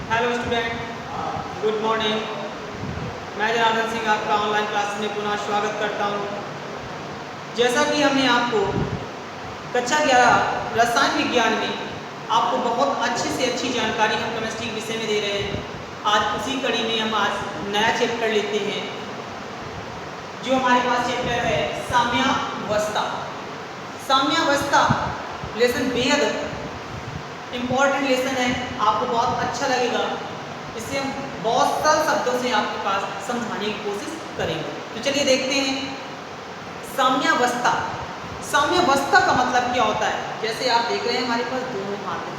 Hello student, good morning. मैं जनार्दन सिंह आपका online class में पुनः स्वागत करता हूं। जैसा कि हमने आपको कक्षा 11 रसायन विज्ञान में आपको बहुत अच्छी से अच्छी जानकारी हम केमिस्ट्री के विषय में दे रहे हैं। आज उसी कड़ी में हम आज नया चैप्टर लेते हैं। जो हमारे पास चैप्टर है साम्यावस्था। साम्यावस्था लेसन बेहद इम्पॉर्टेंट लेसन है, आपको बहुत अच्छा लगेगा। इसे हम बहुत सरल शब्दों से आपके पास समझाने की कोशिश करेंगे। तो चलिए देखते हैं साम्यावस्था। साम्यावस्था का मतलब क्या होता है? जैसे आप देख रहे हैं हमारे पास दोनों हाथ हैं,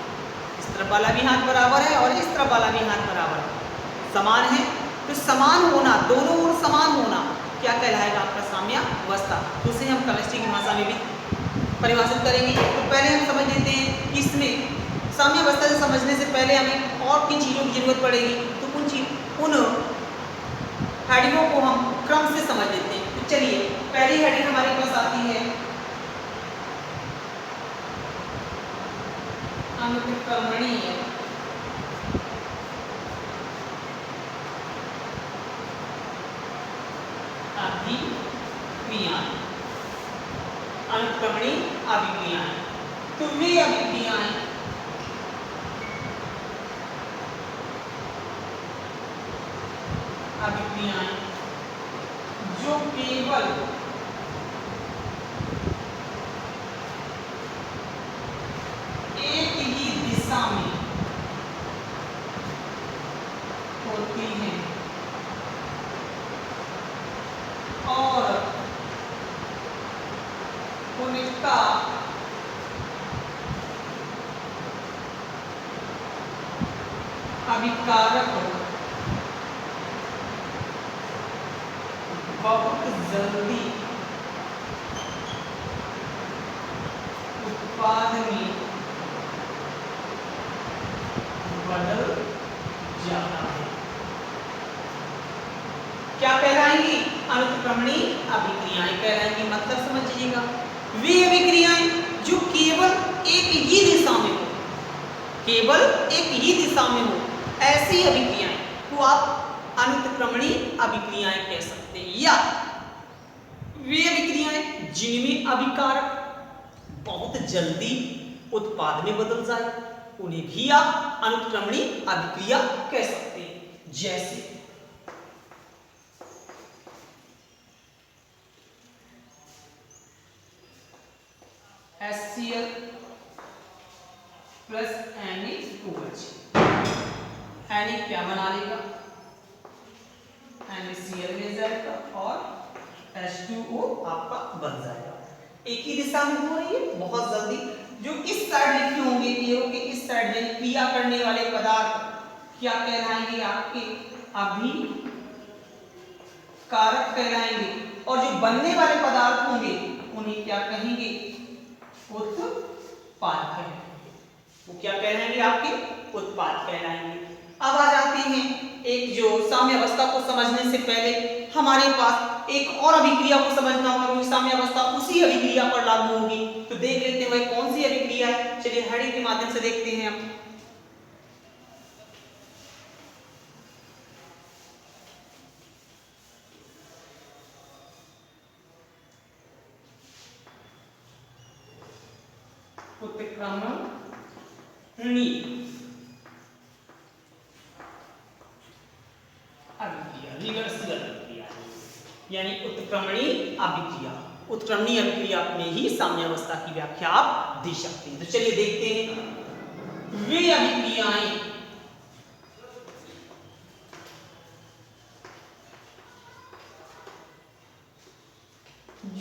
इस तरफ वाला भी हाथ बराबर है और इस तरफ वाला भी हाथ बराबर है, समान है। तो समान होना, दोनों ओर समान होना क्या कहलाएगा? आपका साम्यावस्था। तो उसे हम केमिस्ट्री की भाषा में भी परिभाषित करेंगे। तो पहले हम समझ लेते हैं कि इसमें साम्यावस्था से समझने से पहले हमें और किन चीज़ों की जरूरत पड़ेगी। तो उन हेडिंगों को हम क्रम से समझ लेते हैं। तो चलिए पहली हेडिंग हमारे पास आती है अनुक्रमणीय अभिक्रियाएं। अनुक्रमणीय अभिक्रियाएं, तो वे अभिक्रियाएं जो केवल एक ही दिशा में होती हैं और उनका अभिकारक बहुत जल्दी उत्पाद में बदल जाता है। क्या कहलाएंगी? अनुक्रमणीय अभिक्रियाएं कहलाएंगी। मतलब समझिएगा, वे अभिक्रियाएं जो केवल एक ही दिशा में हो, केवल एक ही दिशा में हो, ऐसी अभिक्रियाएं को आप अनुक्रमणीय अभिक्रियाएं कह सकते हैं। या वे अभिक्रियाएं जिनमें अभिकारक बहुत जल्दी उत्पाद में बदल जाए, उन्हें भी आप अनुक्रमणीय अभिक्रिया कह सकते हैं। जैसे HCl प्लस NaOH। Na क्या बना लेगा? NaCl ले जाएगा और H2O आपका बन जाएगा। एक ही दिशा में हो रही है बहुत जल्दी। जो इस साइड लिखे होंगे, एरो के इस साइड में क्रिया करने वाले पदार्थ क्या कहलाएंगे? आपके अभिकारक कहलाएंगे। और जो बनने वाले पदार्थ होंगे उन्हें क्या कहेंगे? उत्पाद कहेंगे। वो क्या कहलाएंगे? आपके उत्पाद कहलाएंगे। अब आ जाते हैं एक जो साम्यावस्था को समझने से पहले हमारे पास एक और अभिक्रिया को समझना होगा, क्योंकि साम्यावस्था उसी अभिक्रिया पर लागू होगी। तो देख लेते हैं वह कौन सी अभिक्रिया है। चलिए हेडिंग के माध्यम से देखते हैं हम। उत्क्रमणीय अभिक्रिया, रिवर्सिबल अभिक्रिया, यानी उत्क्रमणीय अभिक्रिया। उत्क्रमणीय अभिक्रिया में ही साम्यावस्था की व्याख्या आप दे सकते हैं। तो चलिए देखते हैं वे अभिक्रियाएं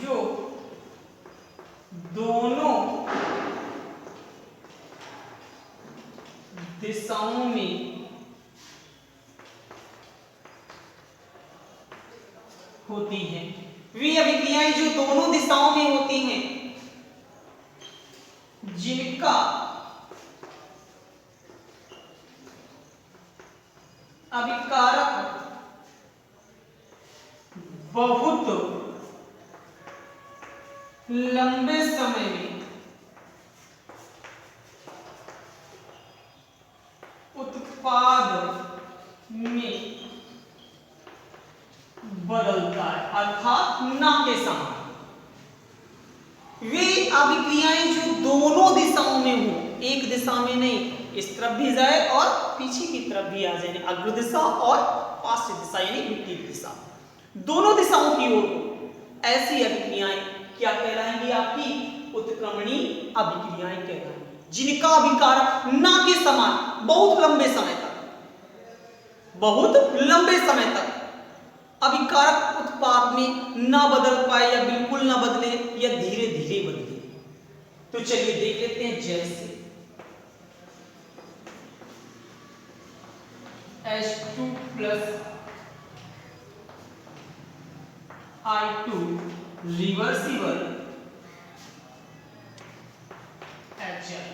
जो दोनों दिशाओं में होती हैं। वे अभिक्रियाएं जो दोनों दिशाओं में होती हैं, जिनका अभिकारक बहुत लंबे समय में उत्पाद में बदलता है, अर्थात ना के समान। वे अभिक्रियाएं जो दोनों दिशाओं में हो, एक दिशा में नहीं, इस तरफ भी जाए और पीछे की तरफ भी आ जाए, अग्र दिशा और पार्श्व दिशा यानी विपरीत दिशा, दोनों दिशाओं की ओर हो, ऐसी अभिक्रियाएं क्या कहलाएंगी? आपकी उत्क्रमणीय अभिक्रियाएं कहलाएंगी, जिनका अभिकारक ना के समान बहुत लंबे समय तक अभिकारक उत्पाद में ना बदल पाए या बिल्कुल ना बदले या धीरे धीरे बदले। तो चलिए देख लेते हैं। जैसे H2 plus I2 reversible HL,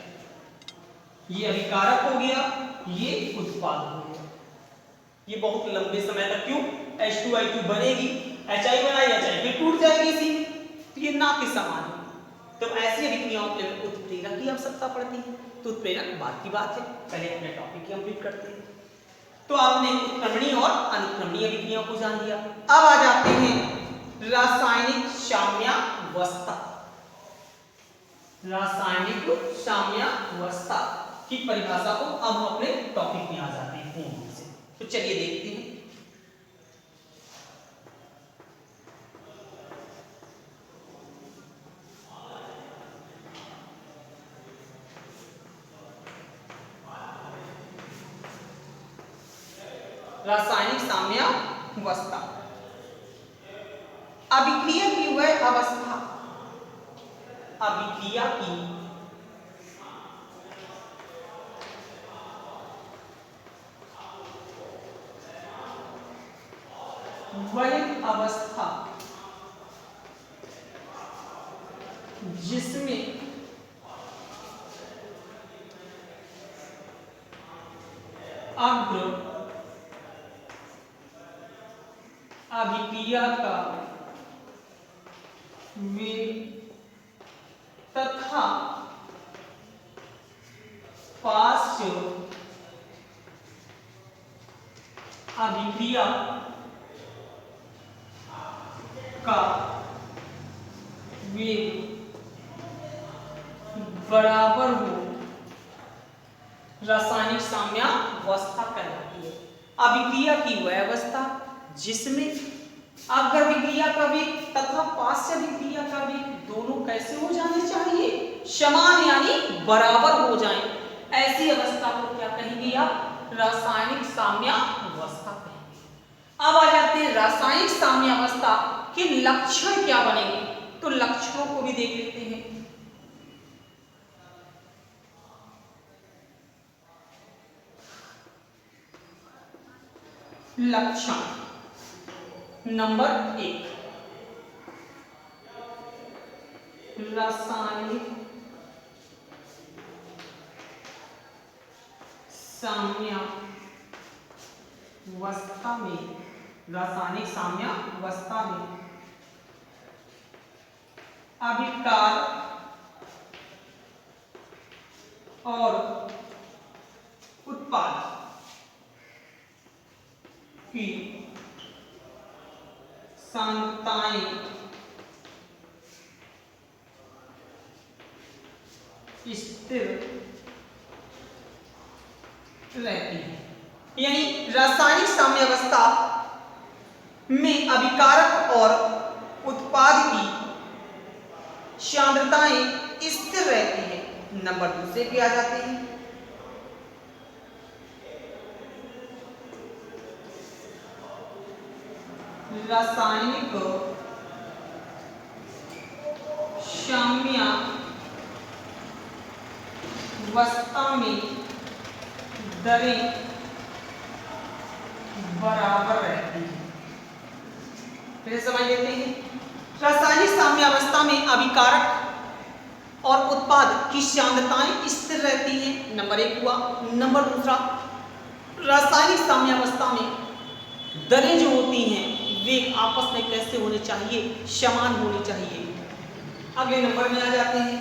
ये अभिकारक हो गया, ये उत्पाद हो गया। ये बहुत लंबे समय तक, क्यों? H2I2 बनेगी, HI बनाई, HI फिर टूट जाएगी इसी में, तो ये ना के समान है। तो ऐसी अभिक्रियाओं के लिए उत्प्रेरक की आवश्यकता पड़ती है। तो उत्प्रेरक बाद की बात है, पहले अपने टॉपिक की कंप्लीट करते हैं। तो आपने उत्क्रमणीय और अनुक्रमणीय अभिक्रियाओं को जान लिया। अब आ जाते हैं रासायनिक साम्यावस्था। रासायनिक साम्यावस्था की परिभाषा को अब हम अपने टॉपिक में आ जाते हैं पूर्ण रूप से। तो चलिए देखते हैं। रासायनिक साम्यावस्था, अभिक्रिया की वह अवस्था, अभिक्रिया की वह अवस्था जिसमें अग्र अभिक्रिया का वेग तथा पार्श्व अभिक्रिया का वेग बराबर हो, रासायनिक साम्यावस्था कहलाती है। अभिक्रिया की वह अवस्था जिसमें अग्र अभिक्रिया का वेग तथा पार्श्व अभिक्रिया का वेग दोनों कैसे हो जाने चाहिए? समान यानी बराबर हो जाएं। ऐसी अवस्था को क्या कहेंगे आप? रासायनिक साम्यावस्था कहेंगे। अब आ जाते हैं रासायनिक साम्यावस्था के लक्षण क्या बनेंगे। तो लक्षणों को भी देख लेते हैं। लक्षण नंबर 1, रासायनिक साम्यावस्था में, रासायनिक साम्यावस्था में अभिकार और उत्पाद की सांद्रताएं स्थिर रहती है। यानी रासायनिक साम्यावस्था में अभिकारक और उत्पाद की सांद्रताएं स्थिर रहती है। नंबर 2 पे आ जाते हैं। रासायनिक साम्यावस्था में दरें बराबर रहती हैं। फिर समझ लेते हैं। रासायनिक साम्यावस्था में अभिकारक और उत्पाद की सांद्रताएं स्थिर रहती हैं। नंबर 1 हुआ। नंबर 2, रासायनिक साम्यावस्था में दरें जो होती हैं वे आपस में कैसे होने चाहिए? समान होनी चाहिए। अगले नंबर में आ जाते हैं।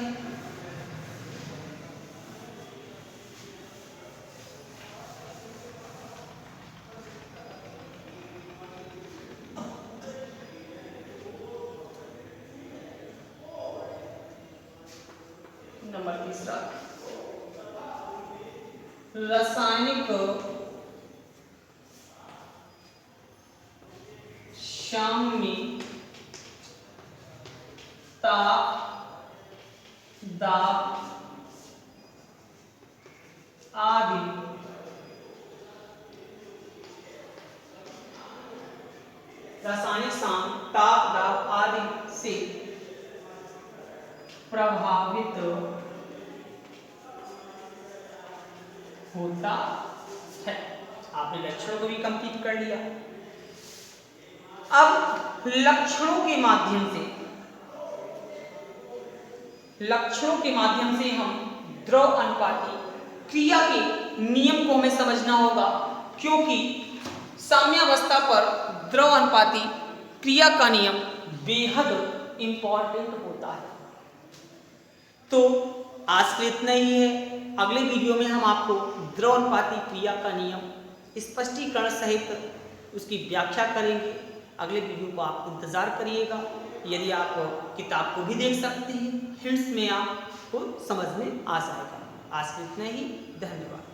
नंबर तीसरा, रासायनिक साम्यता दाब आदि रासायनिक ताप दाब आदि से प्रभावित होता है। आपने लक्षणों को भी कंप्लीट कर लिया। अब लक्षणों के माध्यम से हम द्रव अनुपाती क्रिया के नियम को हमें समझना होगा, क्योंकि साम्यावस्था पर द्रव अनुपाती क्रिया का नियम बेहद इंपॉर्टेंट होता है। तो आज के लिए इतना ही है। अगले वीडियो में हम आपको द्रव अनुपाती क्रिया का नियम स्पष्टीकरण सहित उसकी व्याख्या करेंगे। अगले वीडियो को आप इंतजार करिएगा। यदि आप किताब को भी देख सकते हैं, हिंट्स में आपको समझ में आ जाएगा। आज के लिए इतना ही। धन्यवाद।